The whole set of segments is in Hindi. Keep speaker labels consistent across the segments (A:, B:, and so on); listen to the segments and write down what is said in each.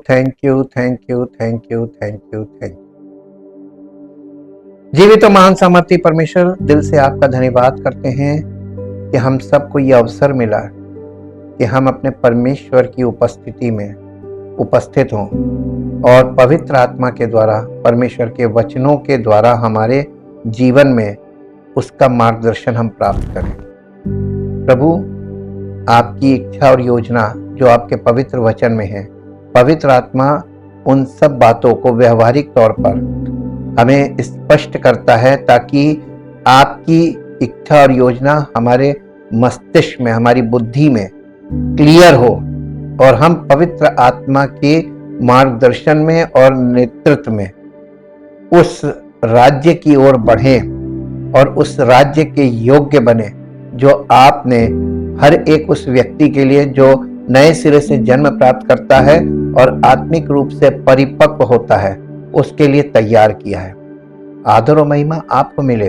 A: Thank you, thank you, thank you, thank you, thank you. जीवित और महान सामर्थी परमेश्वर, दिल से आपका धन्यवाद करते हैं कि हम सबको ये अवसर मिला कि हम अपने परमेश्वर की उपस्थिति में उपस्थित हों और पवित्र आत्मा के द्वारा, परमेश्वर के वचनों के द्वारा हमारे जीवन में उसका मार्गदर्शन हम प्राप्त करें। प्रभु, आपकी इच्छा और योजना जो आपके पवित्र वचन में है, पवित्र आत्मा उन सब बातों को व्यवहारिक तौर पर हमें स्पष्ट करता है ताकि आपकी इच्छा और योजना हमारे मस्तिष्क में, हमारी बुद्धि में क्लियर हो और हम पवित्र आत्मा के मार्गदर्शन में और नेतृत्व में उस राज्य की ओर बढ़ें और उस राज्य के योग्य बने जो आपने हर एक उस व्यक्ति के लिए जो नए सिरे से जन्म प्राप्त करता है और आत्मिक रूप से परिपक्व होता है, उसके लिए तैयार किया है। आदर और महिमा आपको मिले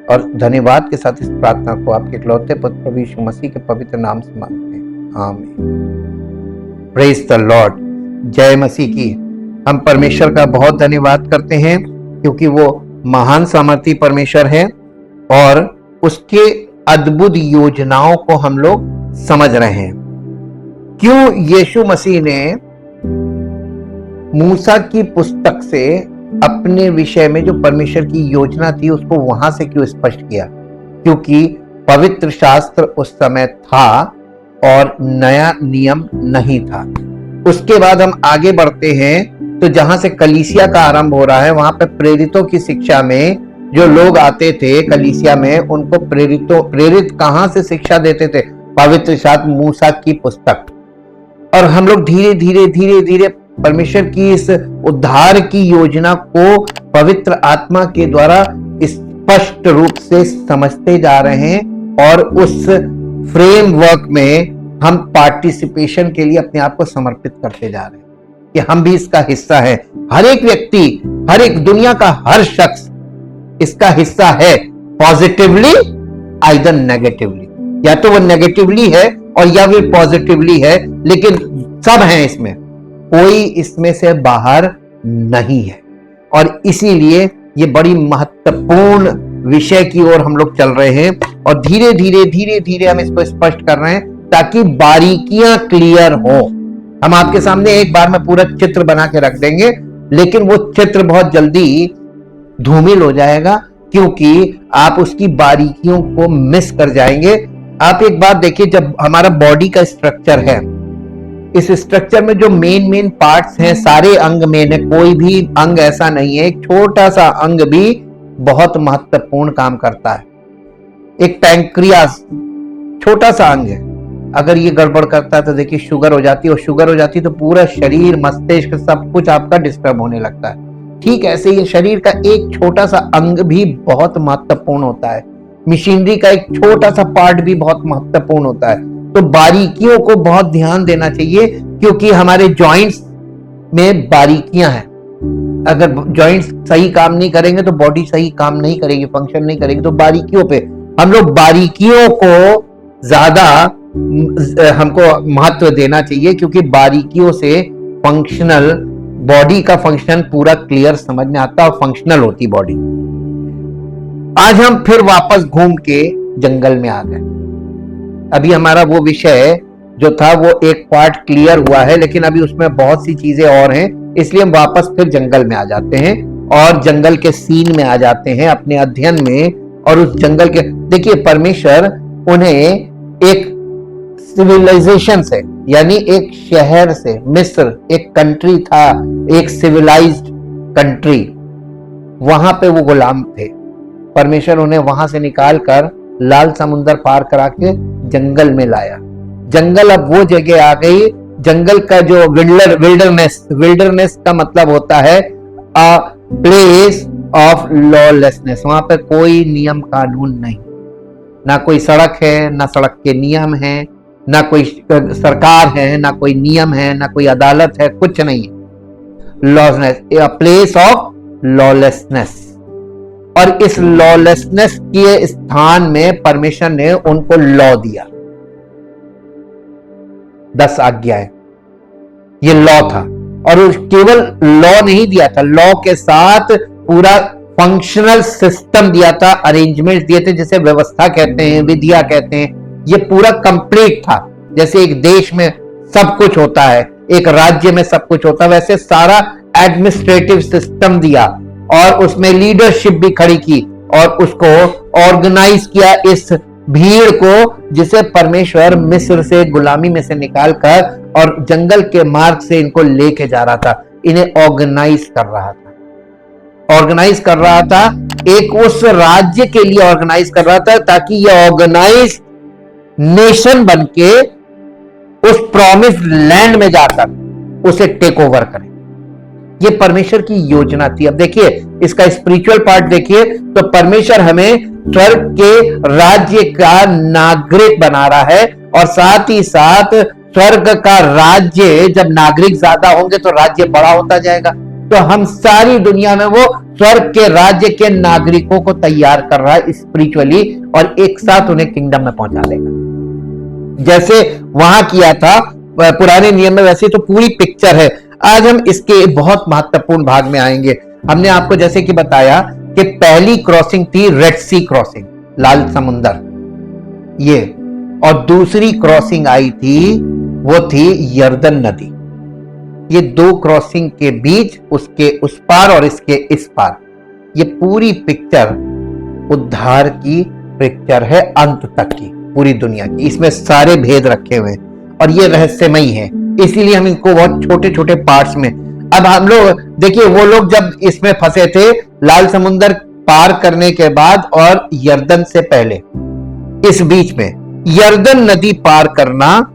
A: और धन्यवाद के साथ इस प्रार्थना को आपके इकलौते पुत्र प्रभु यीशु मसीह के पवित्र नाम से मांगते हैं, आमीन। Praise the Lord. जय मसीह की। हम परमेश्वर का बहुत धन्यवाद करते हैं क्योंकि वो महान सामर्थी परमेश्वर है और उसके अद्भुत योजनाओं को हम लोग समझ रहे हैं। क्यों यीशु मसीह ने मूसा की पुस्तक से अपने विषय में जो परमेश्वर की योजना थी उसको वहां से क्यों स्पष्ट किया? क्योंकि पवित्र शास्त्र उस समय था और नया नियम नहीं था। उसके बाद हम आगे बढ़ते हैं तो जहां से कलीसिया का आरंभ हो रहा है वहां पे प्रेरितों की शिक्षा में जो लोग आते थे कलीसिया में, उनको प्रेरित कहां से शिक्षा देते थे? पवित्र शास्त्र, मूसा की पुस्तक। और हम लोग धीरे धीरे धीरे धीरे परमेश्वर की इस उद्धार की योजना को पवित्र आत्मा के द्वारा स्पष्ट रूप से समझते जा रहे हैं और उस फ्रेमवर्क में हम पार्टिसिपेशन के लिए अपने आप को समर्पित करते जा रहे हैं कि हम भी इसका हिस्सा हैं। हर एक व्यक्ति, हर एक दुनिया का हर शख्स इसका हिस्सा है, पॉजिटिवली आइदर नेगेटिवली। या तो वो नेगेटिवली है और या फिर पॉजिटिवली है, लेकिन सब हैं इसमें, कोई इसमें से बाहर नहीं है। और इसीलिए ये बड़ी महत्वपूर्ण विषय की ओर हम लोग चल रहे हैं और धीरे धीरे धीरे धीरे हम इसको स्पष्ट कर रहे हैं ताकि बारीकियां क्लियर हो। हम आपके सामने एक बार में पूरा चित्र बना के रख देंगे, लेकिन वो चित्र बहुत जल्दी धूमिल हो जाएगा क्योंकि आप उसकी बारीकियों को मिस कर जाएंगे। आप एक बात देखिए, जब हमारा बॉडी का स्ट्रक्चर है, इस स्ट्रक्चर में जो मेन पार्ट्स हैं, सारे अंग मेन है, कोई भी अंग ऐसा नहीं है, एक छोटा सा अंग भी बहुत महत्वपूर्ण काम करता है। एक पैंक्रियास छोटा सा अंग है, अगर ये गड़बड़ करता है तो देखिए शुगर हो जाती है, और शुगर हो जाती है तो पूरा शरीर, मस्तिष्क, सब कुछ आपका डिस्टर्ब होने लगता है। ठीक ऐसे ये शरीर का एक छोटा सा अंग भी बहुत महत्वपूर्ण होता है, मशीनरी का एक छोटा सा पार्ट भी बहुत महत्वपूर्ण होता है। तो बारीकियों को बहुत ध्यान देना चाहिए क्योंकि हमारे जॉइंट्स में बारीकियां हैं। अगर जॉइंट्स सही काम नहीं करेंगे तो बॉडी सही काम नहीं करेगी, फंक्शन नहीं करेगी। तो बारीकियों पे हम लोग, बारीकियों को ज्यादा हमको महत्व देना चाहिए क्योंकि बारीकियों से फंक्शनल, बॉडी का फंक्शन पूरा क्लियर समझ में आता है और फंक्शनल होती बॉडी। आज हम फिर वापस घूम के जंगल में आ गए। अभी हमारा वो विषय जो था वो एक पार्ट क्लियर हुआ है, लेकिन अभी उसमें बहुत सी चीजें और हैं, इसलिए हम वापस फिर जंगल में आ जाते हैं और जंगल के सीन में आ जाते हैं अपने अध्ययन में। और उस जंगल के, देखिए, परमेश्वर उन्हें एक सिविलाइजेशन से, यानी एक शहर से, मिस्र एक कंट्री था, एक सिविलाइज्ड कंट्री, वहां पे वो गुलाम थे। परमेश्वर उन्हें वहां से निकालकर लाल समुंदर पार करा के जंगल में लाया। जंगल अब वो जगह आ गई, जंगल का जो विल्डरनेस का मतलब होता है अ प्लेस ऑफ लॉलेसनेस। वहां पे कोई नियम कानून नहीं, ना कोई सड़क है, ना सड़क के नियम है, ना कोई सरकार है, ना कोई नियम है, ना कोई अदालत है, कुछ नहीं है। Lawlessness, a place of lawlessness. और इस लॉलेसनेस के स्थान में परमेश्वर ने उनको लॉ दिया, 10 आज्ञाएं, ये लॉ था। और केवल लॉ नहीं दिया था, लॉ के साथ पूरा फंक्शनल सिस्टम दिया था, अरेंजमेंट दिए थे, जिसे व्यवस्था कहते हैं, विधिया कहते हैं। ये पूरा कंप्लीट था। जैसे एक देश में सब कुछ होता है, एक राज्य में सब कुछ होता है, वैसे सारा एडमिनिस्ट्रेटिव सिस्टम दिया और उसमें लीडरशिप भी खड़ी की और उसको ऑर्गेनाइज किया, इस भीड़ को जिसे परमेश्वर मिस्र से गुलामी में से निकालकर और जंगल के मार्ग से इनको लेके जा रहा था। इन्हें ऑर्गेनाइज कर रहा था, एक उस राज्य के लिए ऑर्गेनाइज कर रहा था, ताकि यह ऑर्गेनाइज नेशन बनके उस प्रॉमिस लैंड में जाकर उसे टेक ओवर करे। ये परमेश्वर की योजना थी। अब देखिए इसका स्पिरिचुअल पार्ट देखिए, तो परमेश्वर हमें स्वर्ग के राज्य का नागरिक बना रहा है और साथ ही साथ स्वर्ग का राज्य, जब नागरिक ज्यादा होंगे तो राज्य बड़ा होता जाएगा। तो हम सारी दुनिया में वो स्वर्ग के राज्य के नागरिकों को तैयार कर रहा है स्पिरिचुअली, और एक साथ उन्हें किंगडम में पहुंचा देगा। जैसे वहां किया था पुराने नियम में, वैसे तो पूरी पिक्चर है। आज हम इसके बहुत महत्वपूर्ण भाग में आएंगे। हमने आपको जैसे कि बताया कि पहली क्रॉसिंग थी रेड सी क्रॉसिंग, लाल समुंदर ये, और दूसरी क्रॉसिंग आई थी वो थी यर्दन नदी। ये दो क्रॉसिंग के बीच, उसके उस पार और इसके इस पार, ये पूरी पिक्चर उद्धार की पिक्चर है, अंत तक की, पूरी दुनिया की। इसमें सारे भेद रखे हुए हैं और ये रहस्यमयी है, इसीलिए हम इनको बहुत छोटे छोटे पार्ट्स में। अब हम लोग देखिए, वो लोग जब इसमें फंसे थे लाल समुंदर पार करने के बाद और यर्दन से पहले, इस बीच में यर्दन नदी पार करना,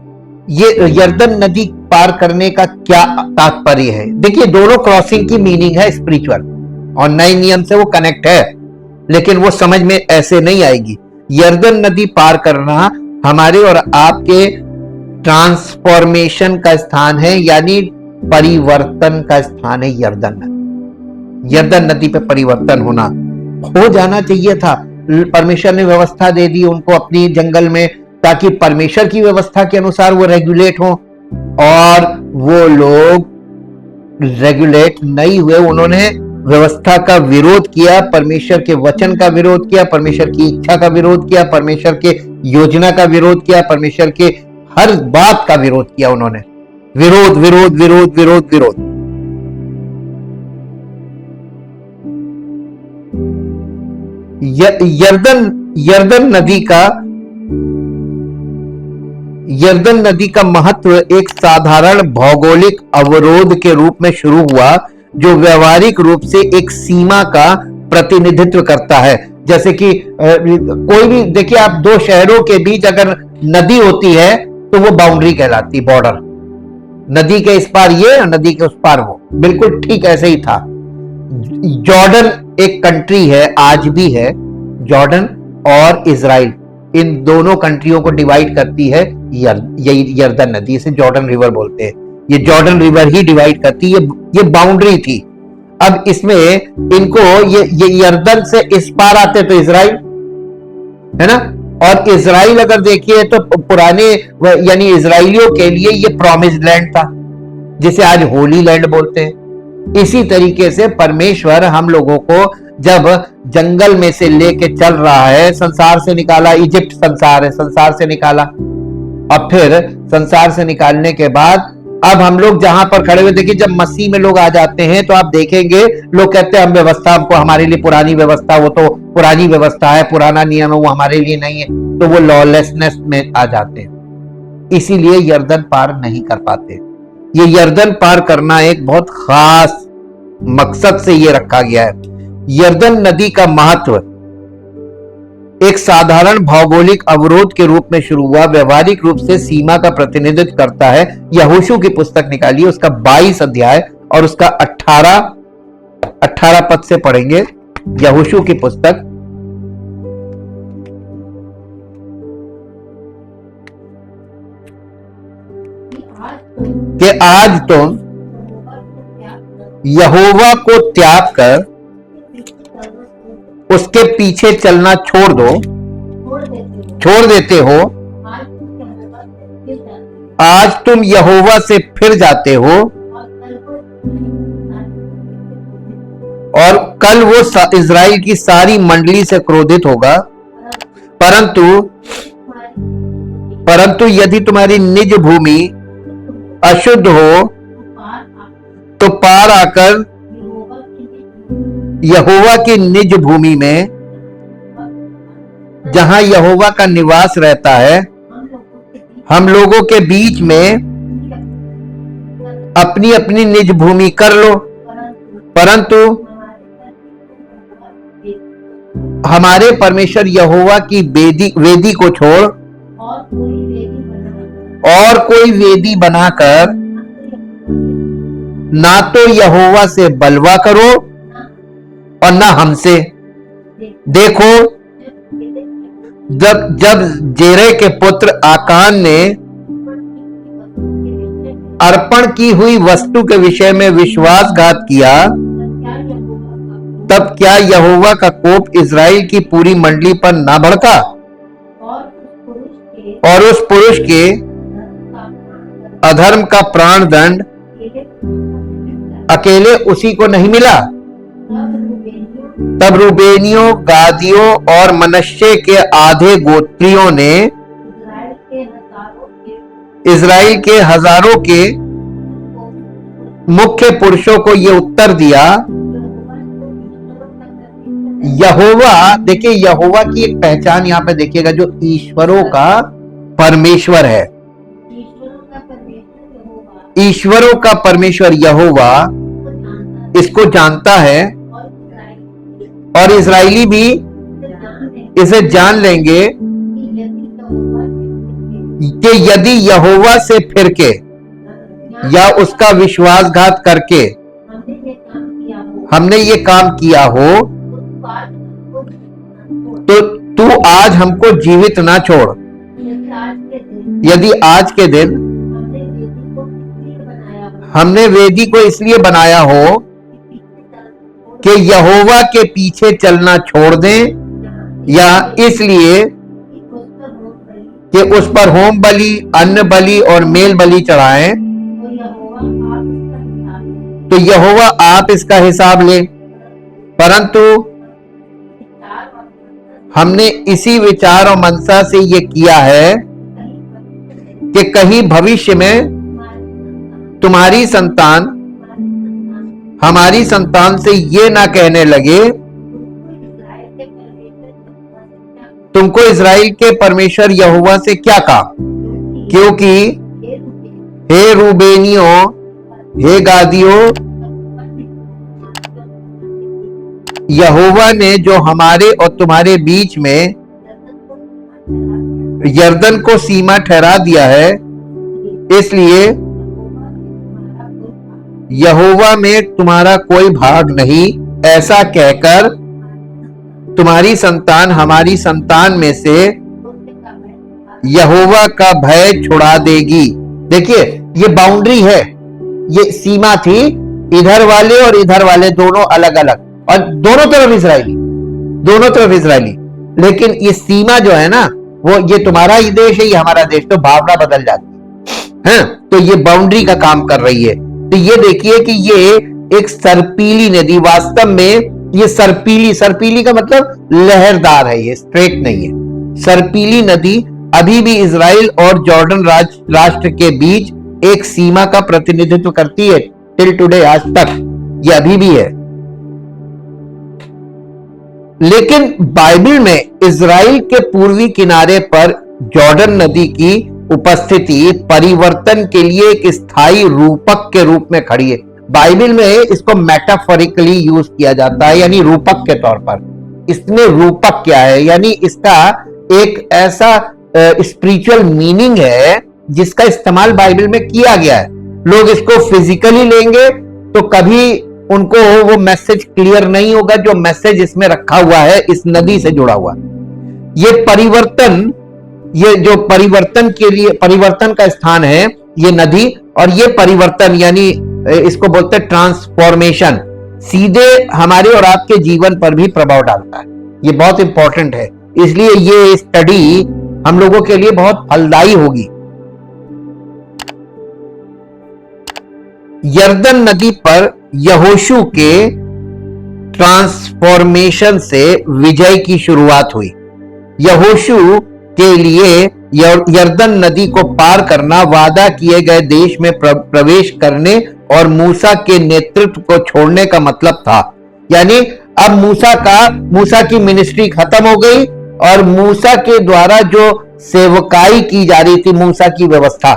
A: ये यर्दन नदी पार करने का क्या तात्पर्य है? देखिए दोनों क्रॉसिंग की मीनिंग है स्पिरिचुअल और नए नियम से वो कनेक्ट है, लेकिन वो समझ में ऐसे नहीं आएगी। यर्दन नदी पार करना हमारे और आपके ट्रांसफॉर्मेशन का स्थान है, यानी परिवर्तन का स्थान है यर्दन नदी। यर्दन नदी पे परिवर्तन होना हो जाना चाहिए था। परमेश्वर ने व्यवस्था दे दी उनको अपनी जंगल में, ताकि परमेश्वर की व्यवस्था के अनुसार वो रेगुलेट हो, और वो लोग रेगुलेट नहीं हुए। उन्होंने व्यवस्था का विरोध किया, परमेश्वर के वचन का विरोध किया, परमेश्वर की इच्छा का विरोध किया, परमेश्वर के योजना का विरोध किया, परमेश्वर के हर बात का विरोध किया उन्होंने। विरोध विरोध विरोध विरोध विरोध। यर्दन नदी का महत्व एक साधारण भौगोलिक अवरोध के रूप में शुरू हुआ, जो व्यवहारिक रूप से एक सीमा का प्रतिनिधित्व करता है। जैसे कि कोई भी देखिए, आप दो शहरों के बीच अगर नदी होती है तो वो बाउंड्री कहलाती, बॉर्डर। नदी के इस पार ये और नदी के उस पार वो, बिल्कुल ठीक ऐसे ही था। जॉर्डन एक कंट्री है, आज भी है, जॉर्डन और इजराइल, इन दोनों कंट्रियों को डिवाइड करती है यर्दन नदी, इसे जॉर्डन रिवर बोलते हैं। ये जॉर्डन रिवर ही डिवाइड करती है, ये बाउंड्री थी। अब इसमें इनको ये यर्दन से इस पार आते तो इजराइल है ना, और इजराइल अगर देखिए तो पुराने यानी इजराइलियों के लिए ये प्रॉमिस लैंड था, जिसे आज होली लैंड बोलते हैं। इसी तरीके से परमेश्वर हम लोगों को जब जंगल में से लेके चल रहा है, संसार से निकाला, इजिप्ट संसार है, संसार से निकाला, और फिर संसार से निकालने के बाद अब हम लोग जहां पर खड़े हुए, देखिए जब मसीह में लोग आ जाते हैं तो आप देखेंगे लोग कहते हैं हम व्यवस्था, हमको हमारे लिए पुरानी व्यवस्था, वो तो पुरानी व्यवस्था है, पुराना नियम है, वो हमारे लिए नहीं है, तो वो लॉलेसनेस में आ जाते हैं, इसीलिए यर्दन पार नहीं कर पाते। ये यर्दन पार करना एक बहुत खास मकसद से ये रखा गया है। यर्दन नदी का महत्व एक साधारण भौगोलिक अवरोध के रूप में शुरू हुआ, व्यवहारिक रूप से सीमा का प्रतिनिधित्व करता है। यहोशू की पुस्तक निकालिए, उसका 22 अध्याय और उसका 18 पद से पढ़ेंगे। यहोशू की पुस्तक कि आज तुम यहोवा को त्याग कर उसके पीछे चलना छोड़ देते हो, आज तुम यहोवा से फिर जाते हो और कल वो इज़राइल की सारी मंडली से क्रोधित होगा, परंतु यदि तुम्हारी निज भूमि अशुद्ध हो तो पार आकर यहोवा की निज भूमि में, जहां यहोवा का निवास रहता है, हम लोगों के बीच में अपनी अपनी निज भूमि कर लो, परंतु हमारे परमेश्वर यहोवा की वेदी को छोड़ और कोई वेदी बनाकर ना तो यहोवा से बलवा करो और ना हमसे। देखो, जब जेरे के पुत्र आकान ने अर्पण की हुई वस्तु के विषय में विश्वासघात किया, तब क्या यहोवा का कोप इज़राइल की पूरी मंडली पर ना भड़का और उस पुरुष के अधर्म का प्राण दंड अकेले उसी को नहीं मिला? तब रूबेनियों, गादियों और मनश्शे के आधे गोत्रियों ने इज़राइल के हजारों के मुख्य पुरुषों को यह उत्तर दिया। यहोवा, देखिए यहोवा की एक पहचान यहां पे देखिएगा, जो ईश्वरों का परमेश्वर है, ईश्वरों का परमेश्वर यहोवा इसको जानता है और इज़राइली भी इसे जान लेंगे कि यदि यहोवा से फिर के या उसका विश्वासघात करके हमने ये काम किया हो, तो तू आज हमको जीवित ना छोड़। यदि आज के दिन हमने वेदी को इसलिए बनाया हो कि यहोवा के पीछे चलना छोड़ दें, या इसलिए कि उस पर होम बलि, अन्न बलि और मेल बलि चढ़ाएं, तो यहोवा आप इसका हिसाब ले। परंतु हमने इसी विचार और मनसा से ये किया है कि कहीं भविष्य में तुम्हारी संतान हमारी संतान से ये ना कहने लगे, तुमको इज़राइल के परमेश्वर यहोवा से क्या कहा, क्योंकि हे रूबेनियों, हे गादियों, यहोवा ने जो हमारे और तुम्हारे बीच में यरदन को सीमा ठहरा दिया है, इसलिए यहोवा में तुम्हारा कोई भाग नहीं, ऐसा कहकर तुम्हारी संतान हमारी संतान में से यहोवा का भय छुड़ा देगी। देखिए, ये बाउंड्री है, ये सीमा थी, इधर वाले और इधर वाले दोनों अलग अलग, और दोनों तरफ इजरायली, लेकिन ये सीमा जो है ना, वो ये तुम्हारा ही देश है, ये हमारा देश, तो भावना बदल जाती है। तो ये बाउंड्री का काम कर रही है। तो ये देखिए कि ये एक सर्पीली नदी, वास्तव में ये सर्पीली का मतलब लहरदार है, ये स्ट्रेट नहीं है। सर्पीली नदी अभी भी इज़राइल और जॉर्डन राष्ट्र के बीच एक सीमा का प्रतिनिधित्व करती है, टिल टुडे, आज तक ये अभी भी है। लेकिन बाइबल में इज़राइल के पूर्वी किनारे पर जॉर्डन नदी की उपस्थिति परिवर्तन के लिए एक स्थायी रूपक के रूप में खड़ी है। बाइबल में इसको मेटाफोरिकली यूज किया जाता है, यानी रूपक के तौर पर। इसमें रूपक क्या है, यानी इसका एक ऐसा स्पिरिचुअल मीनिंग है जिसका इस्तेमाल बाइबल में किया गया है। लोग इसको फिजिकली लेंगे तो कभी उनको वो मैसेज क्लियर नहीं होगा जो मैसेज इसमें रखा हुआ है, इस नदी से जुड़ा हुआ। ये परिवर्तन, ये जो परिवर्तन के लिए परिवर्तन का स्थान है ये नदी, और ये परिवर्तन यानी इसको बोलते हैं ट्रांसफॉर्मेशन, सीधे हमारे और आपके जीवन पर भी प्रभाव डालता है। ये बहुत इंपॉर्टेंट है, इसलिए ये स्टडी हम लोगों के लिए बहुत फलदायी होगी। यरदन नदी पर यहोशू के ट्रांसफॉर्मेशन से विजय की शुरुआत हुई। यहोशू के लिए यरदन नदी को पार करना, वादा किए गए देश में प्रवेश करने और मूसा के नेतृत्व को छोड़ने का मतलब था। यानी अब मूसा की मिनिस्ट्री खत्म हो गई और मूसा के द्वारा जो सेवकाई की जा रही थी, मूसा की व्यवस्था,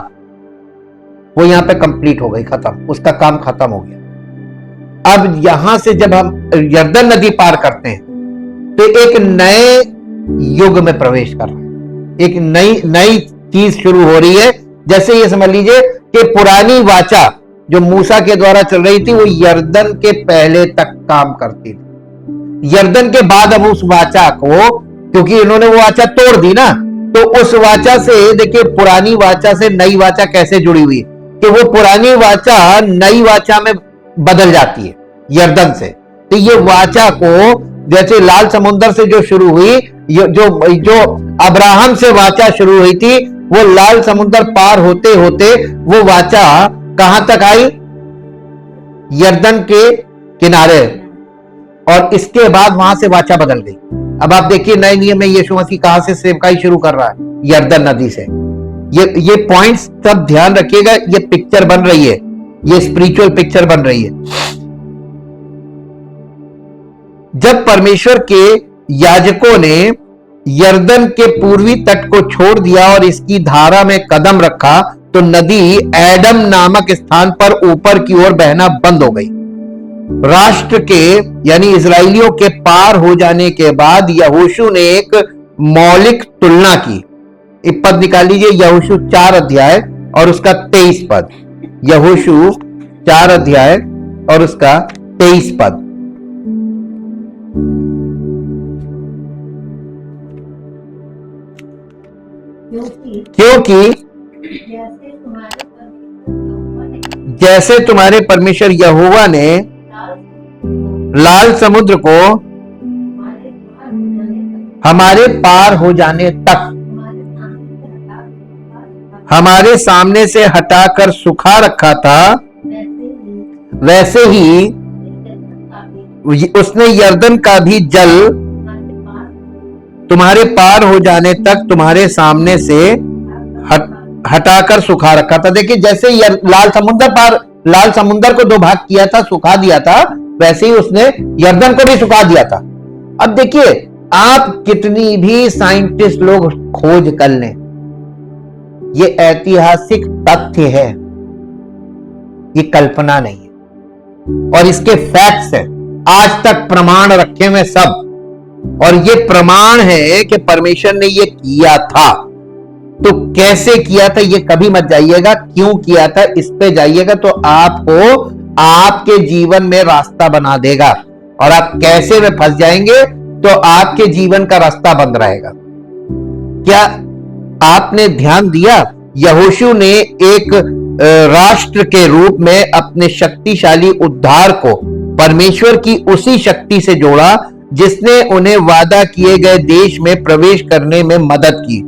A: वो यहां पे कंप्लीट हो गई, खत्म, उसका काम खत्म हो गया। अब यहां से जब हम यरदन नदी पार करते हैं तो एक नए युग में प्रवेश कर रहे हैं, एक नई चीज शुरू हो रही है। जैसे ये समझ लीजिए कि पुरानी वाचा जो मूसा के द्वारा चल रही थी वो यरदन के पहले तक काम करती थी। यरदन के बाद अब उस वाचा को, क्योंकि इन्होंने वो वाचा तोड़ दी ना, तो उस वाचा से, देखिए पुरानी वाचा से नई वाचा कैसे जुड़ी हुई कि वो पुरानी वाचा नई वाचा में बदल जाती है यरदन से। तो ये वाचा को, जैसे लाल समुद्र से जो शुरू हुई, जो अब्राहम से वाचा शुरू हुई थी, वो लाल समुद्र पार होते होते वो वाचा कहां तक आई? यरदन के किनारे, और इसके बाद वहां से वाचा बदल गई। अब आप देखिए नए नियम में यीशु मसीह कहां से सेवकाई शुरू कर रहा है? यरदन नदी से। ये पॉइंट्स सब ध्यान रखिएगा, ये पिक्चर बन रही है, ये स्पिरिचुअल पिक्चर बन रही है। जब परमेश्वर के याजकों ने यरदन के पूर्वी तट को छोड़ दिया और इसकी धारा में कदम रखा तो नदी एडम नामक स्थान पर ऊपर की ओर बहना बंद हो गई। राष्ट्र के यानी इजरायलियों के पार हो जाने के बाद यहोशू ने एक मौलिक तुलना की। एक पद निकाल लीजिए, यहोशू 4 अध्याय और उसका 23 पद। यहोशू 4 अध्याय और उसका 23 पद। क्योंकि जैसे तुम्हारे परमेश्वर यहोवा ने लाल समुद्र को हमारे पार हो जाने तक हमारे सामने से हटाकर सुखा रखा था, वैसे ही उसने यरदन का भी जल तुम्हारे पार हो जाने तक तुम्हारे सामने से हटाकर सुखा रखा था। देखिए जैसे लाल समुद्र को 2 भाग किया था, सुखा दिया था, वैसे ही उसने यरदन को भी सुखा दिया था। अब देखिए, आप कितनी भी साइंटिस्ट लोग खोज कर लें, ये ऐतिहासिक तथ्य है, ये कल्पना नहीं है, और इसके फैक्ट्स हैं, आज तक प्रमाण रखे हुए सब, और ये प्रमाण है कि परमेश्वर ने ये किया था। तो कैसे किया था ये कभी मत जाइएगा, क्यों किया था इस पे जाइएगा, तो आपको आपके जीवन में रास्ता बना देगा। और आप कैसे में फंस जाएंगे तो आपके जीवन का रास्ता बंद रहेगा। क्या आपने ध्यान दिया? यहोशू ने एक राष्ट्र के रूप में अपने शक्तिशाली उद्धार को परमेश्वर की उसी शक्ति से जोड़ा जिसने उन्हें वादा किए गए देश में प्रवेश करने में मदद की।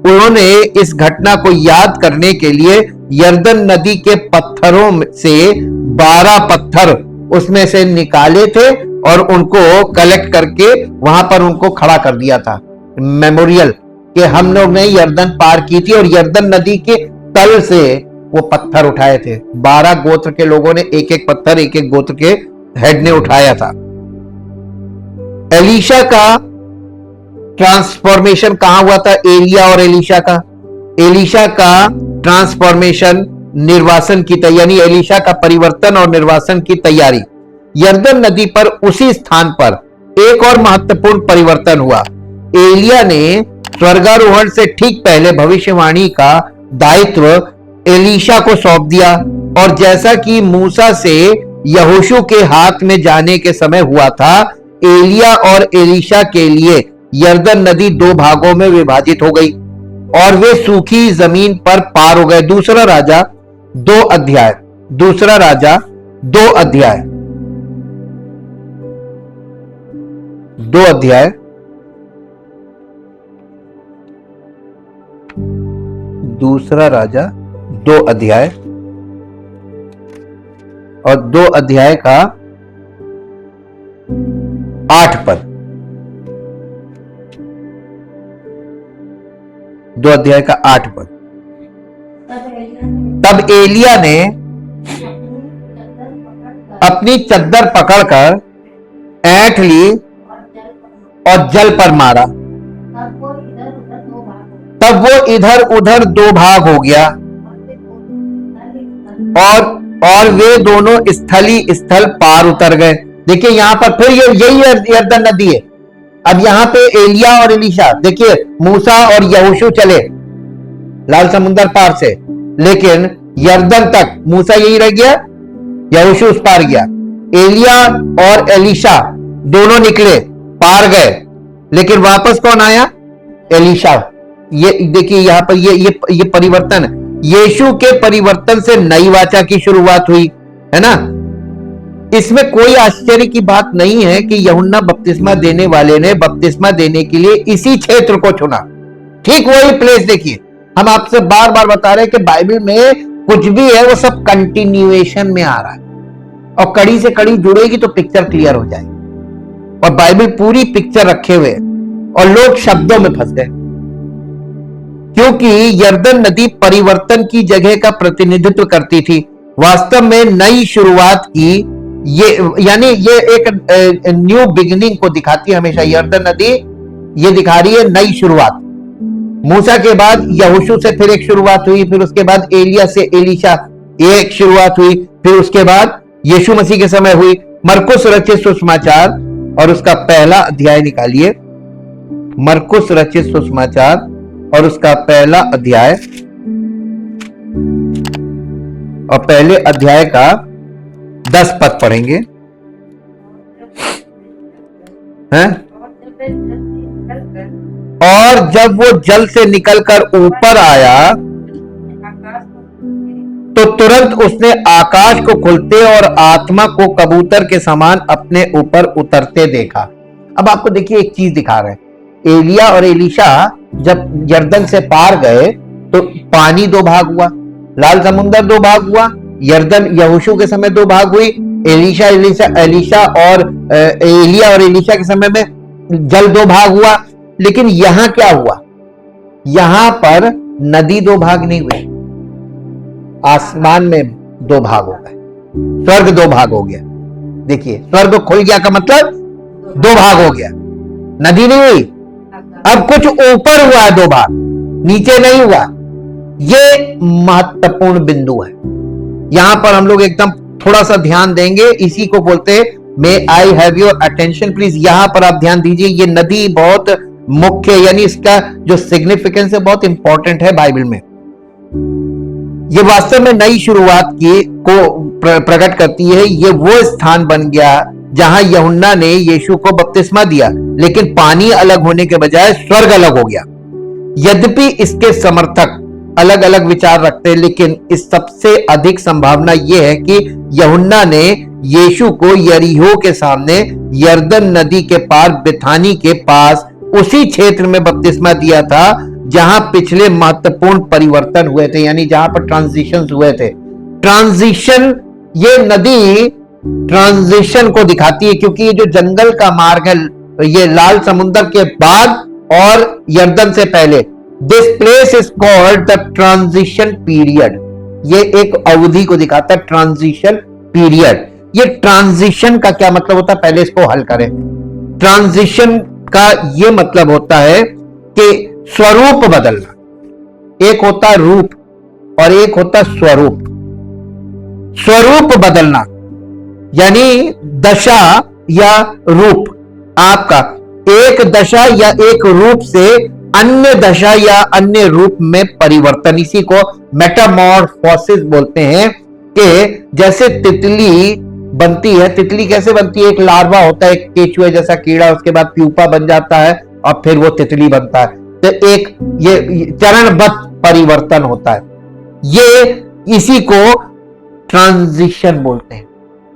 A: उन्होंने इस घटना को याद करने के लिए यरदन नदी के पत्थरों से 12 पत्थर उसमें से निकाले थे और उनको कलेक्ट करके वहां पर उनको खड़ा कर दिया था, मेमोरियल, कि हम लोग ने यरदन पार की थी। और यरदन नदी के तल से वो पत्थर उठाए थे। 12 गोत्र के लोगों ने एक एक पत्थर एक एक गोत्र के हेड ने उठाया था। एलीशा का ट्रांसफॉर्मेशन कहां हुआ था? एलिया और एलीशा का ट्रांसफॉर्मेशन, निर्वासन की तैयारी, एलीशा का परिवर्तन और निर्वासन की तैयारी। यरदन नदी पर उसी स्थान पर एक और महत्वपूर्ण परिवर्तन हुआ। एलिया ने स्वर्गारोहण से ठीक पहले भविष्यवाणी का दायित्व एलीशा को सौंप दिया, और जैसा कि मूसा से यहोशू के हाथ में जाने के समय हुआ था, एलिया और एलीशा के लिए यरदन नदी 2 भागों में विभाजित हो गई और वे सूखी जमीन पर पार हो गए। दूसरा राजा 2 अध्याय, दूसरा राजा 2 अध्याय, 2 अध्याय, दूसरा राजा 2 अध्याय और 2 अध्याय का 8 पद। 2 अध्याय का 8 पद। तब एलिया ने अपनी चद्दर पकड़कर ऐंठ ली और जल पर मारा, तब वो इधर उधर 2 भाग हो गया और वे दोनों स्थली स्थल पार उतर गए। देखिए यहां पर फिर यही यरदन नदी है। अब यहां पे एलिया और एलीशा, देखिए मूसा और यहोशू चले लाल समुंदर पार से, लेकिन यरदन तक मूसा यही रह गया, यहोशू उस पार गया। एलिया और एलीशा दोनों निकले, पार गए, लेकिन वापस कौन आया? एलीशा। ये देखिए यहां पर ये परिवर्तन है। यीशु के परिवर्तन से नई वाचा की शुरुआत हुई, है ना। इसमें कोई आश्चर्य की बात नहीं है कि यूहन्ना बपतिस्मा देने वाले ने बपतिस्मा देने के लिए इसी क्षेत्र को चुना। ठीक वही प्लेस। देखिए हम आपसे बार बार बता रहे हैं कि बाइबल में कुछ भी है वो सब कंटिन्यूएशन में आ रहा है, और कड़ी से कड़ी जुड़ेगी तो पिक्चर क्लियर हो जाएगी। और बाइबल पूरी पिक्चर रखे हुए, और लोग शब्दों में फंस गए, क्योंकि यरदन नदी परिवर्तन की जगह का प्रतिनिधित्व करती थी। वास्तव में नई शुरुआत की यानी ये एक न्यू बिगिनिंग को दिखाती है हमेशा। यरदन नदी ये दिखा रही है नई शुरुआत। मूसा के बाद यहोशू से फिर एक शुरुआत हुई, फिर उसके बाद एलिया से एलीशा एक शुरुआत हुई, फिर उसके बाद यीशु मसीह के समय हुई। मरकुस रचित सुसमाचार और उसका पहला अध्याय निकालिए। मरकुस रचित सुसमाचार और उसका पहला अध्याय और पहले अध्याय का 10 पद पढ़ेंगे। हैं? और जब वो जल से निकलकर ऊपर आया तो तुरंत उसने आकाश को खुलते और आत्मा को कबूतर के समान अपने ऊपर उतरते देखा। अब आपको देखिए एक चीज दिखा रहे हैं। एलिया और एलीशा जब यरदन से पार गए तो पानी 2 भाग हुआ, लाल समुंदर 2 भाग हुआ, यरदन यहोशू के समय 2 भाग हुई, एलीशा और एलिया और एलीशा के समय में जल 2 भाग हुआ। लेकिन यहां क्या हुआ? यहां पर नदी 2 भाग नहीं हुई, आसमान में 2 भाग हो गए, स्वर्ग 2 भाग हो गया। देखिए स्वर्ग खुल गया का मतलब 2 भाग हो गया, नदी नहीं हुई। अब कुछ ऊपर हुआ है 2 भाग, नीचे नहीं हुआ। ये महत्वपूर्ण बिंदु है। यहां पर हम लोग एकदम थोड़ा सा ध्यान देंगे, इसी को बोलते हैं may I have your attention please. यहां पर आप ध्यान दीजिए, ये नदी बहुत मुख्य, यानी इसका जो सिग्निफिकेंस है बहुत इंपॉर्टेंट है बाइबल में। ये वास्तव में नई शुरुआत को प्रकट करती है। ये वो स्थान बन गया जहां यूहन्ना ने यीशु को बपतिस्मा दिया, लेकिन पानी अलग होने के बजाय स्वर्ग अलग हो गया। यद्यपि इसके समर्थक अलग अलग विचार रखते हैं, लेकिन इस सबसे अधिक संभावना यह है कि यूहन्ना ने यीशु को यरीहो के सामने यरदन नदी के पार बेथानी के पास उसी क्षेत्र में बपतिस्मा दिया था जहां पिछले महत्वपूर्ण परिवर्तन हुए थे, यानी जहां पर ट्रांजिशंस हुए थे। ट्रांजिशन, ये नदी ट्रांजिशन को दिखाती है, क्योंकि ये जो जंगल का मार्ग है ये लाल समुद्र के बाद और यरदन से पहले। This place is called the transition period. ये एक अवधि को दिखाता है, ट्रांजिशन पीरियड। ये ट्रांजिशन का क्या मतलब होता है, पहले इसको हल करें। ट्रांजिशन का ये मतलब होता है कि स्वरूप बदलना। एक होता है रूप और एक होता है स्वरूप। स्वरूप बदलना यानी दशा या रूप, आपका एक दशा या एक रूप से अन्य दशा या अन्य रूप में परिवर्तन, इसी को मेटामॉर्फोसिस बोलते हैं। कि जैसे तितली बनती है, तितली कैसे बनती है? एक लार्वा होता है, एक केचुए जैसा कीड़ा, उसके बाद प्यूपा बन जाता है और फिर वो तितली बनता है। तो एक ये चरणबद्ध परिवर्तन होता है। ये इसी को ट्रांजिशन बोलते हैं।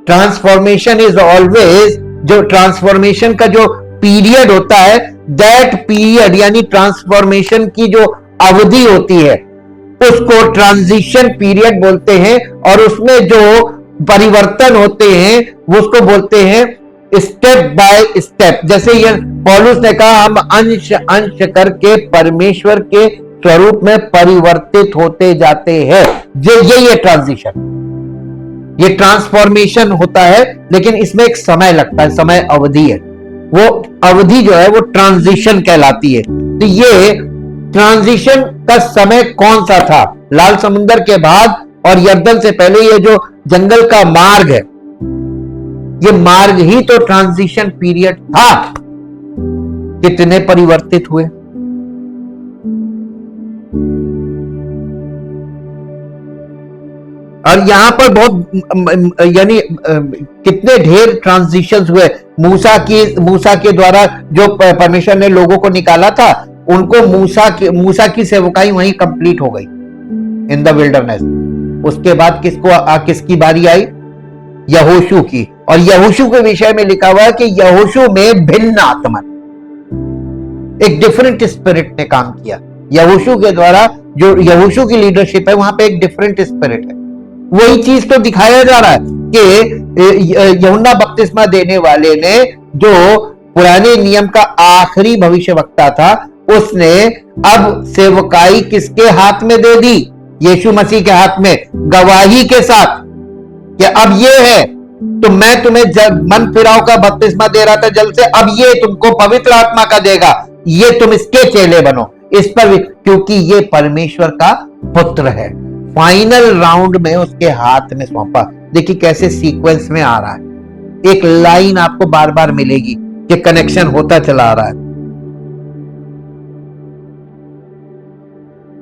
A: ट्रांसफॉर्मेशन इज ऑलवेज, जो ट्रांसफॉर्मेशन का जो पीरियड होता है, दैट पीरियड यानी ट्रांसफॉर्मेशन की जो अवधि होती है उसको ट्रांजिशन पीरियड बोलते हैं। और उसमें जो परिवर्तन होते हैं वो उसको बोलते हैं स्टेप बाय स्टेप। जैसे ये पौलुस ने कहा हम अंश अंश करके परमेश्वर के स्वरूप में परिवर्तित होते जाते हैं। ये ट्रांजिशन, ये ट्रांसफॉर्मेशन होता है, लेकिन इसमें एक समय लगता है, समय अवधि है। वो अवधि जो है वो ट्रांजिशन कहलाती है। तो ये ट्रांजिशन का समय कौन सा था? लाल समुद्र के बाद और यरदन से पहले ये जो जंगल का मार्ग है, ये मार्ग ही तो ट्रांजिशन पीरियड था। कितने परिवर्तित हुए। और यहां पर बहुत यानी कितने ढेर ट्रांजिशंस हुए। मूसा के द्वारा जो परमेश्वर ने लोगों को निकाला था, उनको मूसा की सेवकाई वहीं कंप्लीट हो गई इन द विल्डरनेस। उसके बाद किसकी बारी आई? यहोशू की। और यहोशू के विषय में लिखा हुआ है कि यहोशू में भिन्न आत्मा, एक डिफरेंट स्पिरिट ने काम किया। यहोशू के द्वारा जो यहोशू की लीडरशिप है, वहां पे एक डिफरेंट स्पिरिट है। वही चीज तो दिखाया जा रहा है कि यूहन्ना बपतिस्मा देने वाले ने, जो पुराने नियम का आखिरी भविष्यवक्ता था, उसने अब सेवकाई किसके हाथ में दे दी? यीशु मसीह के हाथ में, गवाही के साथ कि अब ये है, तो मैं तुम्हें मन फिराव का बपतिस्मा दे रहा था जल से, अब ये तुमको पवित्र आत्मा का देगा, ये तुम इसके चेले बनो। इस पर क्योंकि ये परमेश्वर का पुत्र है। फाइनल राउंड में उसके हाथ में सौंपा। देखिए कैसे सीक्वेंस में आ रहा है, एक लाइन आपको बार बार मिलेगी कि कनेक्शन होता चला आ रहा है।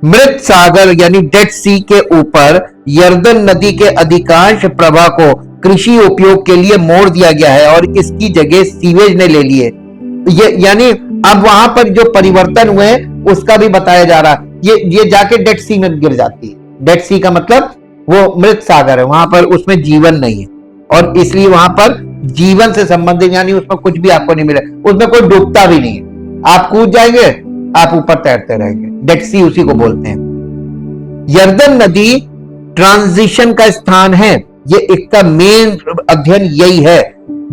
A: मृत सागर यानी डेड सी के ऊपर यरदन नदी के अधिकांश प्रवाह को कृषि उपयोग के लिए मोड़ दिया गया है और इसकी जगह सीवेज ने ले लिए। ये यानी अब वहां पर जो परिवर्तन हुए उसका भी बताया जा रहा है। ये जाके डेड सी में गिर जाती है। डेड सी का मतलब वो मृत सागर है, वहां पर उसमें जीवन नहीं है और इसलिए वहां पर जीवन से संबंधित यानी उसमें कुछ भी आपको नहीं मिले, उसमें कोई डूबता भी नहीं है। आप कूद जाएंगे, आप ऊपर तैरते रहेंगे। डेड सी उसी को बोलते हैं। यरदन नदी ट्रांजिशन का स्थान है। ये इसका मेन अध्ययन यही है।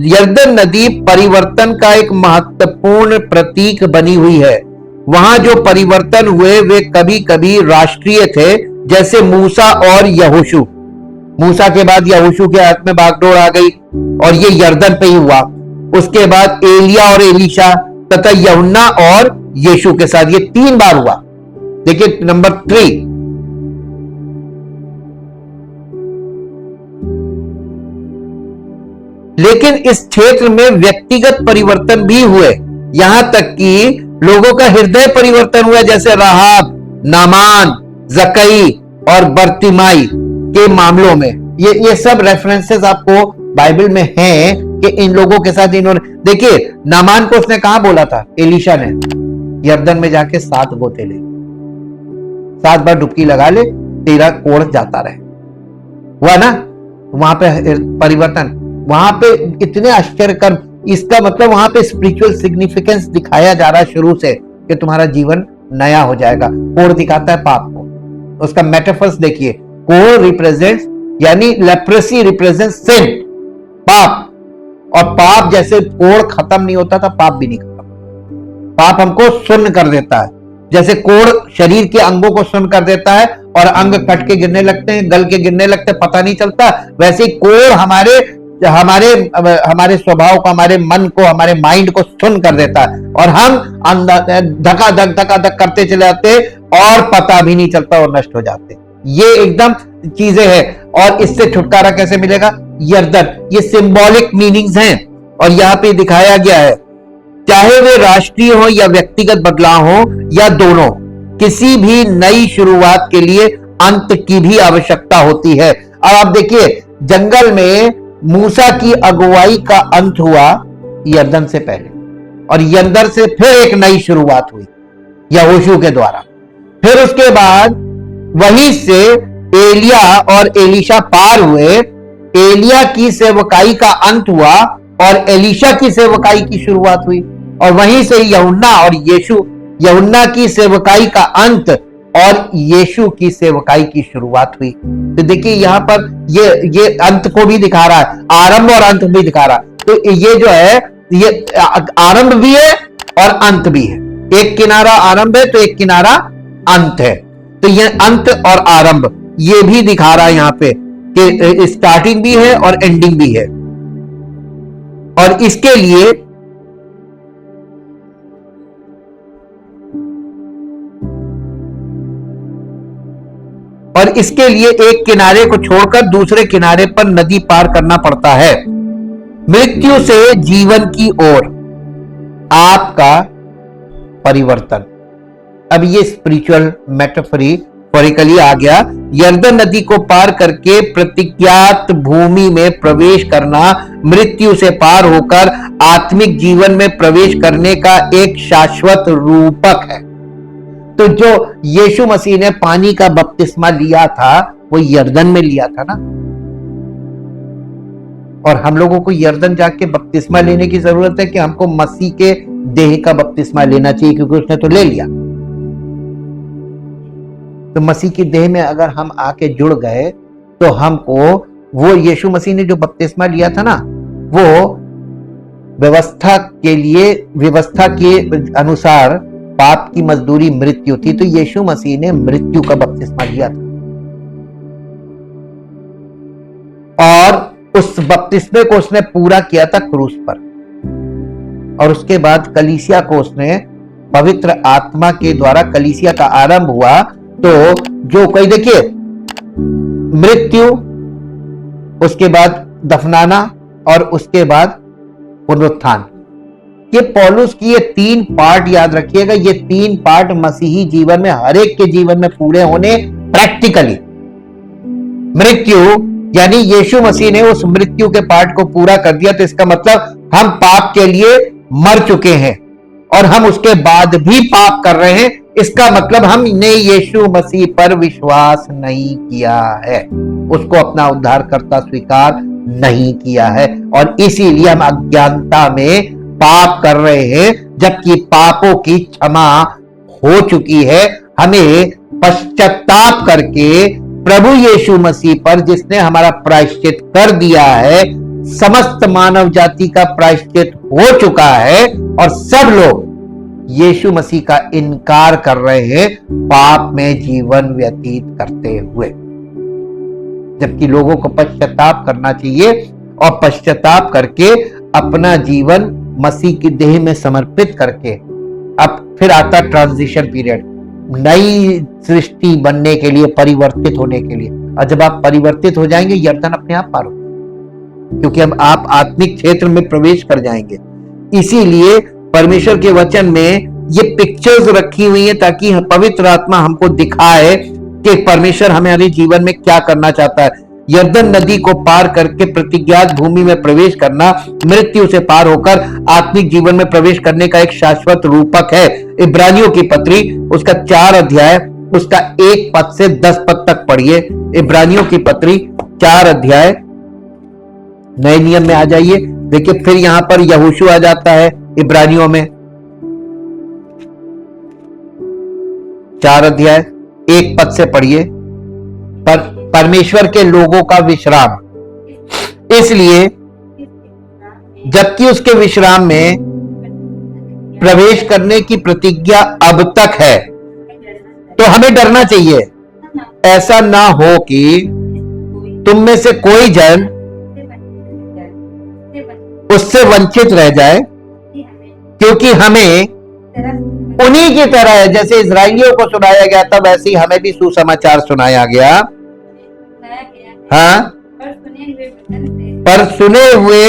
A: यरदन नदी परिवर्तन का एक महत्वपूर्ण प्रतीक बनी हुई है। वहां जो परिवर्तन हुए वे कभी कभी राष्ट्रीय थे, जैसे मूसा और यहोशू। मूसा के बाद यहोशू के हाथ में बागडोर आ गई और ये यरदन पे ही हुआ। उसके बाद एलिया और एलीशा तथा यूहन्ना और यीशु के साथ ये 3 बार हुआ। देखिए नंबर 3, लेकिन इस क्षेत्र में व्यक्तिगत परिवर्तन भी हुए, यहां तक कि लोगों का हृदय परिवर्तन हुआ, जैसे राहाब, नामान, जकई और बर्तिमाई के मामलों में। ये सब रेफरेंसेस आपको बाइबल में हैं कि इन लोगों के साथ इन्होंने, देखिए नामान को उसने कहां बोला था? एलीशा ने यरदन में जाके 7 गोते ले, 7 बार डुबकी लगा ले, तेरा कोढ़ जाता रहे, हुआ ना? वहां पे परिवर्तन, वहां पे इतने आश्चर्य कर्म। इसका मतलब वहां पे स्पिरिचुअल सिग्निफिकेंस दिखाया जा रहा है शुरू से कि तुम्हारा जीवन नया हो जाएगा। कोढ़ दिखाता है पाप को। उसका मेटाफर्स देखिए, कोढ़ रिप्रेजेंट्स यानी लेप्रेसी रिप्रेजेंट्स सिन, पाप। और पाप जैसे कोढ़ खत्म नहीं होता था, पाप भी नहीं खत्म। पाप हमको सुन्न कर देता है, जैसे कोढ़ शरीर के अंगों को सुन्न कर देता है और अंग कट के गिरने लगते हैं, गल के गिरने लगते हैं, पता नहीं चलता। वैसे ही कोढ़ हमारे स्वभाव को, हमारे मन को, हमारे माइंड को सुन्न कर देता है और हम धका-धक करते चले जाते और पता भी नहीं चलता और नष्ट हो जाते। ये एकदम चीजें हैं। और इससे छुटकारा कैसे मिलेगा? यरदन। ये सिंबॉलिक मीनिंग्स हैं और यहाँ पे दिखाया गया है, चाहे वे राष्ट्रीय हो या व्यक्तिगत बदलाव हो या दोनों, किसी भी नई शुरुआत के लिए अंत की भी आवश्यकता होती है। अब आप देखिए, जंगल में मूसा की अगुवाई का अंत हुआ यरदन से पहले, और यरदन से फिर एक नई शुरुआत हुई यहोशू के द्वारा। फिर उसके बाद वहीं से एलिया और एलीशा पार हुए। एलिया की सेवकाई का अंत हुआ और एलीशा की सेवकाई की शुरुआत हुई, और वहीं से यूहन्ना और यीशु, यूहन्ना की सेवकाई का अंत और यीशु की सेवकाई की शुरुआत हुई। तो देखिए यहां पर ये अंत को भी दिखा रहा है, आरंभ और अंत भी दिखा रहा है। तो ये जो है ये आरंभ भी है और अंत भी है। एक किनारा आरंभ है तो एक किनारा अंत है। तो ये अंत और आरंभ ये भी दिखा रहा है यहां पे कि स्टार्टिंग भी है और एंडिंग भी है। और इसके लिए एक किनारे को छोड़कर दूसरे किनारे पर नदी पार करना पड़ता है। मृत्यु से जीवन की ओर आपका परिवर्तन। अब ये स्पिरिचुअल मेटाफोरिकली आ गया। यरदन नदी को पार करके प्रतिज्ञात भूमि में प्रवेश करना मृत्यु से पार होकर आत्मिक जीवन में प्रवेश करने का एक शाश्वत रूपक है। तो जो यीशु मसीह ने पानी का बपतिस्मा लिया था वो यरदन में लिया था ना, और हम लोगों को यरदन जाके बपतिस्मा लेने की जरूरत है कि हमको मसीह के देह का बपतिस्मा लेना चाहिए, क्योंकि उसने तो ले लिया। तो मसीह की देह में अगर हम आके जुड़ गए तो हमको वो यीशु मसीह ने जो बपतिस्मा लिया था ना, वो व्यवस्था के अनुसार पाप की मजदूरी मृत्यु थी। तो यीशु मसीह ने मृत्यु का बपतिस्मा लिया था और उस बपतिस्मे को उसने पूरा किया था क्रूस पर। और उसके बाद कलीसिया को उसने पवित्र आत्मा के द्वारा कलीसिया का आरंभ हुआ। तो जो कोई देखिए मृत्यु, उसके बाद दफनाना और उसके बाद पुनरुत्थान, ये पौलुस की ये 3 पार्ट याद रखिएगा। ये 3 पार्ट मसीही जीवन में हर एक के जीवन में पूरे होने प्रैक्टिकली। मृत्यु यानी यीशु मसीह ने उस मृत्यु के पार्ट को पूरा कर दिया। तो इसका मतलब हम पाप के लिए मर चुके हैं और हम उसके बाद भी पाप कर रहे हैं। इसका मतलब हमने यीशु मसीह पर विश्वास नहीं किया है, उसको अपना उद्धारकर्ता स्वीकार नहीं किया है, और इसीलिए हम अज्ञानता में पाप कर रहे हैं, जबकि पापों की क्षमा हो चुकी है। हमें पश्चाताप करके प्रभु यीशु मसीह पर, जिसने हमारा प्रायश्चित कर दिया है, समस्त मानव जाति का प्रायश्चित हो चुका है और सब लोग यीशु मसीह का इनकार कर रहे हैं पाप में जीवन व्यतीत करते हुए, जबकि लोगों को पश्चाताप करना चाहिए और पश्चाताप करके अपना जीवन मसीह की देह में समर्पित करके अब फिर आता ट्रांजिशन पीरियड, नई सृष्टि बनने के लिए, परिवर्तित होने के लिए। और जब आप परिवर्तित हो जाएंगे यरदन अपने आप पार होगा, क्योंकि अब आप आत्मिक क्षेत्र में प्रवेश कर जाएंगे। इसीलिए परमेश्वर के वचन में ये पिक्चर्स रखी हुई है ताकि पवित्र आत्मा हमको दिखाए कि परमेश्वर हमारे जीवन में क्या करना चाहता है। यरदन नदी को पार करके प्रतिज्ञात भूमि में प्रवेश करना मृत्यु से पार होकर आत्मिक जीवन में प्रवेश करने का एक शाश्वत रूपक है। इब्रानियों की पत्री उसका 4 अध्याय उसका 1 पद से 10 पद तक पढ़िए। इब्रानियों की पत्री 4 अध्याय, नए नियम में आ जाइए। देखिए फिर यहां पर यहोशू आ जाता है इब्रानियों में, 4 अध्याय 1 पद से पढ़िए। पर परमेश्वर के लोगों का विश्राम, इसलिए जबकि उसके विश्राम में प्रवेश करने की प्रतिज्ञा अब तक है, तो हमें डरना चाहिए। ऐसा ना हो कि तुम में से कोई जन उससे वंचित रह जाए, क्योंकि हमें उन्हीं की तरह है जैसे इजराइलियों को सुनाया गया था, वैसे ही हमें भी सुसमाचार सुनाया गया। हाँ, पर सुने हुए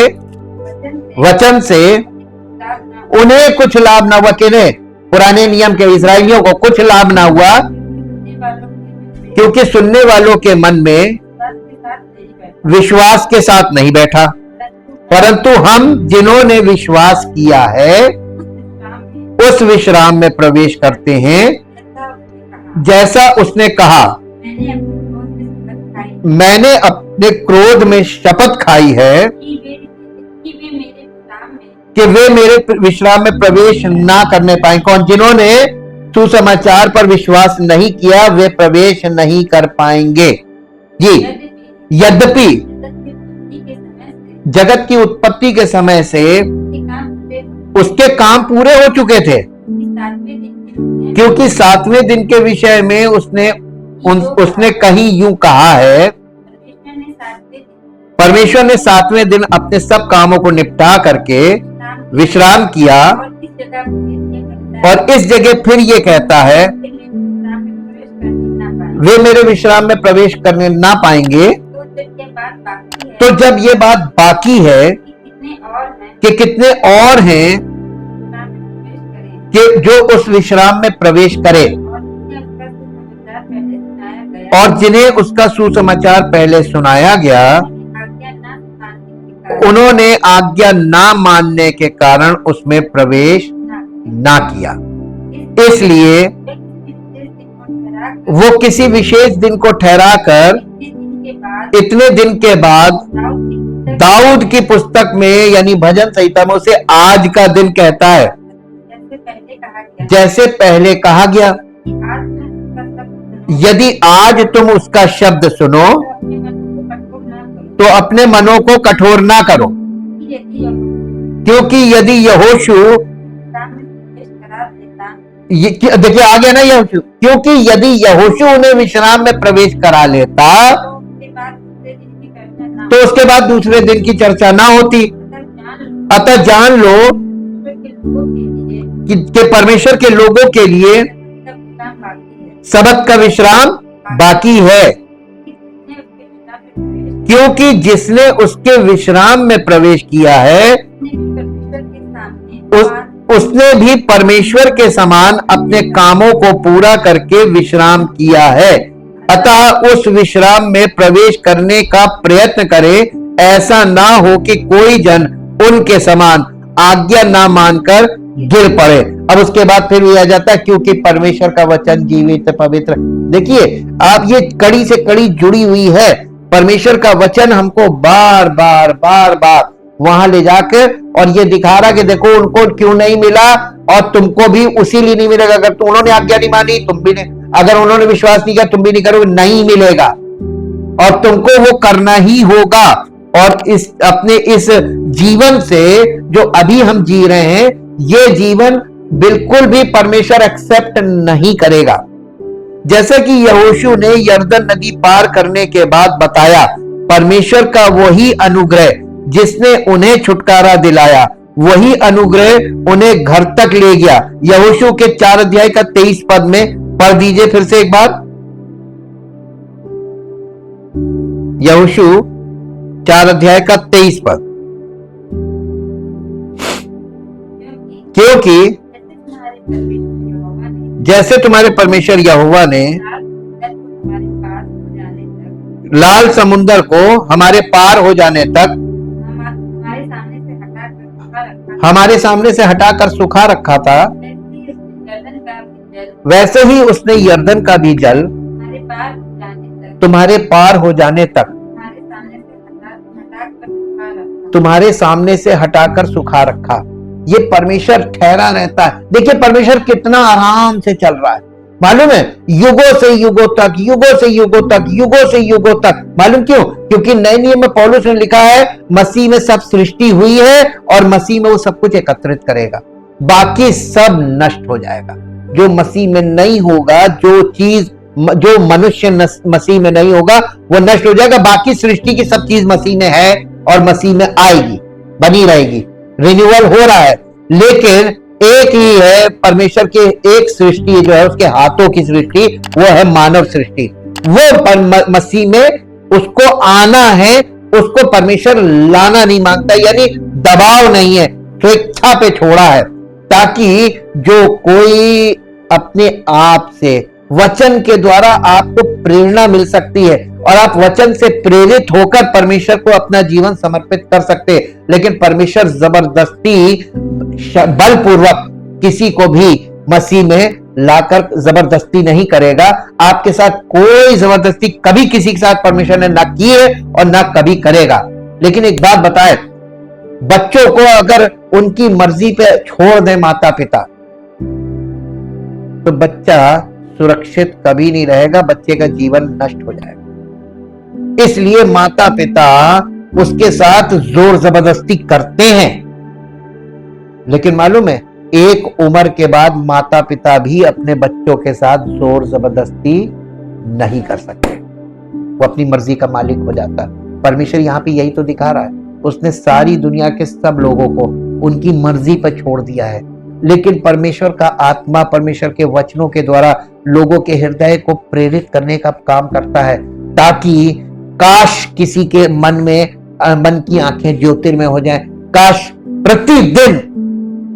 A: वचन से उन्हें कुछ लाभ ना हुआ। किन्हें? पुराने नियम के इजराइलियों को कुछ लाभ ना हुआ, क्योंकि सुनने वालों के मन में विश्वास के साथ नहीं बैठा। परंतु हम जिन्होंने विश्वास किया है उस विश्राम में प्रवेश करते हैं, जैसा उसने कहा, मैंने अपने क्रोध में शपथ खाई है कि वे मेरे विश्राम में प्रवेश ना करने पाए। कौन? जिन्होंने सुसमाचार पर विश्वास नहीं किया वे प्रवेश नहीं कर पाएंगे। जी, यद्यपि जगत की उत्पत्ति के समय से उसके काम पूरे हो चुके थे, क्योंकि 7वें दिन के विषय में उसने कहीं यूं कहा है, परमेश्वर ने 7वें दिन अपने सब कामों को निपटा करके विश्राम किया, और इस जगह फिर ये कहता है वे मेरे विश्राम में प्रवेश करने ना पाएंगे। तो जब ये बात बाकी है कि कितने और हैं कि जो उस विश्राम में प्रवेश करे, और जिन्हें उसका सुसमाचार पहले सुनाया गया उन्होंने आज्ञा ना मानने के कारण उसमें प्रवेश ना किया। इसलिए वो किसी विशेष दिन को ठहराकर इतने दिन के बाद दाऊद की पुस्तक में यानी भजन संहिता में उसे आज का दिन कहता है, जैसे पहले कहा गया, यदि आज तुम उसका शब्द सुनो तो अपने मनों को कठोर ना करो, क्योंकि यदि यहोशू, देखिए आ गया ना यहोशू, क्योंकि यदि यहोशू उन्हें विश्राम में प्रवेश करा लेता तो उसके बाद दूसरे दिन की चर्चा ना होती। अतः जान लो कि परमेश्वर के लोगों के लिए सबत का विश्राम बाकी है, क्योंकि जिसने उसके विश्राम में प्रवेश किया है उसने भी परमेश्वर के समान अपने कामों को पूरा करके विश्राम किया है। अतः उस विश्राम में प्रवेश करने का प्रयत्न करे, ऐसा ना हो कि कोई जन उनके समान आज्ञा ना मानकर गिर पड़े। अब उसके बाद फिर भी आ जाता है, क्योंकि परमेश्वर का वचन जीवित पवित्र। देखिए आप, ये कड़ी से कड़ी जुड़ी हुई है। परमेश्वर का वचन हमको बार बार बार बार वहां ले जाकर और ये दिखा रहा कि देखो उनको क्यों नहीं मिला और तुमको भी उसी लिए नहीं मिलेगा। अगर तुम उन्होंने आज्ञा नहीं मानी तुम भी नहीं, अगर उन्होंने विश्वास नहीं किया तुम भी नहीं करोगे, नहीं मिलेगा और तुमको वो करना ही होगा। और इस अपने इस जीवन से जो अभी हम जी रहे हैं, ये जीवन बिल्कुल भी परमेश्वर एक्सेप्ट नहीं करेगा। जैसे कि यहोशू ने यरदन नदी पार करने के बाद बताया, परमेश्वर का वही अनुग्रह जिसने उन्हें छुटकारा दिलाया, वही अनुग्रह उन्हें घर तक ले गया। यहोशू के 4 अध्याय का 23 पद में पढ़ दीजिए फिर से एक बार। यहोशू 4 अध्याय का 23 पद। क्योंकि जैसे तुम्हारे परमेश्वर यहोवा ने लाल समुंदर को हमारे पार हो जाने तक हमारे सामने से हटाकर सुखा रखा था, वैसे ही उसने यरदन का भी जल तुम्हारे पार हो जाने तक तुम्हारे सामने से हटाकर सुखा रखा। ये परमेश्वर ठहरा रहता है। देखिए परमेश्वर कितना आराम से चल रहा है, मालूम है, युगों से युगों तक, युगों से युगों तक, युगों से युगों तक। मालूम क्यों? क्योंकि नए नियम में पौलुस ने लिखा है मसीह में सब सृष्टि हुई है और मसीह में वो सब कुछ एकत्रित करेगा, बाकी सब नष्ट हो जाएगा। जो मसीह में नहीं होगा, जो मनुष्य मसीह में नहीं होगा वो नष्ट हो जाएगा। बाकी सृष्टि की सब चीज मसीह में है और मसीह में आएगी, बनी रहेगी, रिन्यूअल हो रहा है। लेकिन एक ही है परमेश्वर के, एक सृष्टि जो है उसके हाथों की सृष्टि, वो है मानव सृष्टि। वो मसीह में उसको आना है, उसको परमेश्वर लाना नहीं मांगता, यानी दबाव नहीं है, स्वेच्छा पे छोड़ा है, ताकि जो कोई अपने आप से वचन के द्वारा आपको प्रेरणा मिल सकती है और आप वचन से प्रेरित होकर परमेश्वर को अपना जीवन समर्पित कर सकते हैं। लेकिन परमेश्वर जबरदस्ती बलपूर्वक किसी को भी मसीह में लाकर जबरदस्ती नहीं करेगा। आपके साथ कोई जबरदस्ती कभी किसी के साथ परमेश्वर ने ना की है और ना कभी करेगा। लेकिन एक बात बताए, बच्चों को अगर उनकी मर्जी पे छोड़ दे माता पिता, तो बच्चा सुरक्षित कभी नहीं रहेगा, बच्चे का जीवन नष्ट हो जाएगा। इसलिए माता पिता उसके साथ जोर जबरदस्ती करते हैं, लेकिन मालूम है एक उम्र के बाद माता पिता भी अपने बच्चों के साथ जोर जबरदस्ती नहीं कर सकते, वो अपनी मर्जी का मालिक हो जाता है। परमेश्वर यहाँ पे यही तो दिखा रहा है, उसने सारी दुनिया के सब लोगों को उनकी मर्जी पर छोड़ दिया है, लेकिन परमेश्वर का आत्मा परमेश्वर के वचनों के द्वारा लोगों के हृदय को प्रेरित करने का काम करता है, ताकि काश किसी के मन की आंखें ज्योतिर्मय हो जाएं। काश प्रतिदिन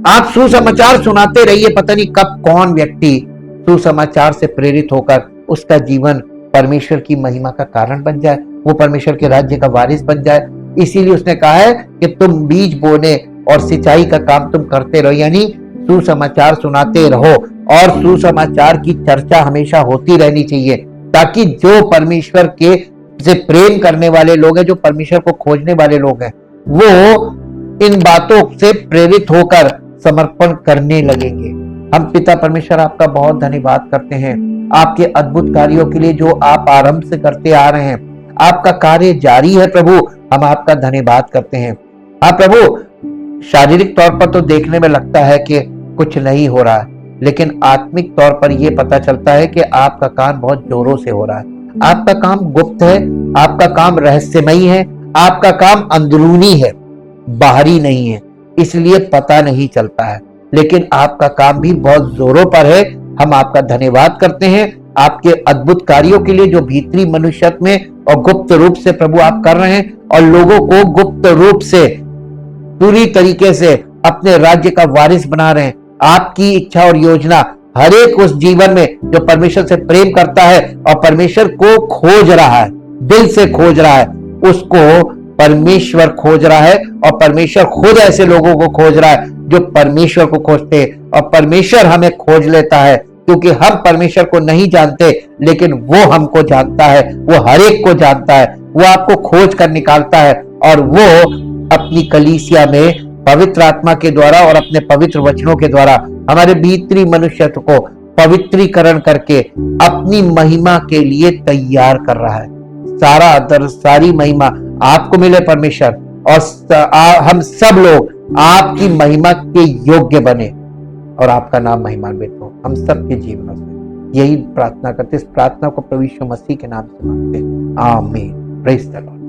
A: आप सुसमाचार सुनाते रहिए, पता नहीं कब कौन व्यक्ति सुसमाचार से प्रेरित होकर उसका जीवन परमेश्वर की महिमा का कारण बन जाए, वो परमेश्वर के राज्य का वारिस बन जाए। इसीलिए उसने कहा है कि तुम बीज बोने और सिंचाई का काम तुम करते रहो, यानी सुसमाचार सुनाते रहो, और सुसमाचार की चर्चा हमेशा होती रहनी चाहिए, ताकि जो परमेश्वर के से प्रेम करने वाले लोग हैं, जो परमेश्वर को खोजने वाले लोग हैं, वो इन बातों से प्रेरित होकर समर्पण करने लगेंगे। हम पिता परमेश्वर आपका बहुत धन्यवाद करते हैं आपके अद्भुत कार्यों के लिए जो आप आरंभ से करते आ रहे हैं। आपका कार्य जारी है प्रभु, हम आपका धन्यवाद करते हैं। हाँ प्रभु, शारीरिक तौर पर तो देखने में लगता है कि कुछ नहीं हो रहा है, लेकिन आत्मिक तौर पर यह पता चलता है कि आपका काम बहुत जोरों से हो रहा है। आपका काम गुप्त है, आपका काम रहस्यमयी है, आपका काम अंदरूनी है, बाहरी नहीं है, इसलिए पता नहीं चलता है, लेकिन आपका काम भी बहुत जोरों पर है। हम आपका धन्यवाद करते हैं आपके अद्भुत कार्यों के लिए जो भीतरी मनुष्यत्व में और गुप्त रूप से प्रभु आप कर रहे हैं, और लोगों को गुप्त रूप से पूरी तरीके से अपने राज्य का वारिस बना रहे हैं। आपकी इच्छा और योजना हर एक उस जीवन में जो परमेश्वर से प्रेम करता है और परमेश्वर को खोज रहा है, दिल से खोज रहा है, उसको परमेश्वर खोज रहा है, और परमेश्वर खुद ऐसे लोगों को खोज रहा है जो परमेश्वर को खोजते हैं, और परमेश्वर हमें खोज लेता है, क्योंकि हम परमेश्वर को नहीं जानते, लेकिन वो हमको जानता है, वो हर एक को जानता है, वो आपको खोज कर निकालता है, और वो अपनी कलीसिया में पवित्र आत्मा के द्वारा और अपने पवित्र वचनों के द्वारा हमारे भीतरी मनुष्यत्व को पवित्रीकरण करके अपनी महिमा के लिए तैयार कर रहा है। सारा आदर सारी महिमा आपको मिले परमेश्वर, और हम सब लोग आपकी महिमा के योग्य बने और आपका नाम महिमान्वित हो हम सबके जीवनों से। यही प्रार्थना करते, इस प्रार्थना को प्रभु यीशु मसीह के नाम से मांगते हैं, आमीन। Praise the Lord.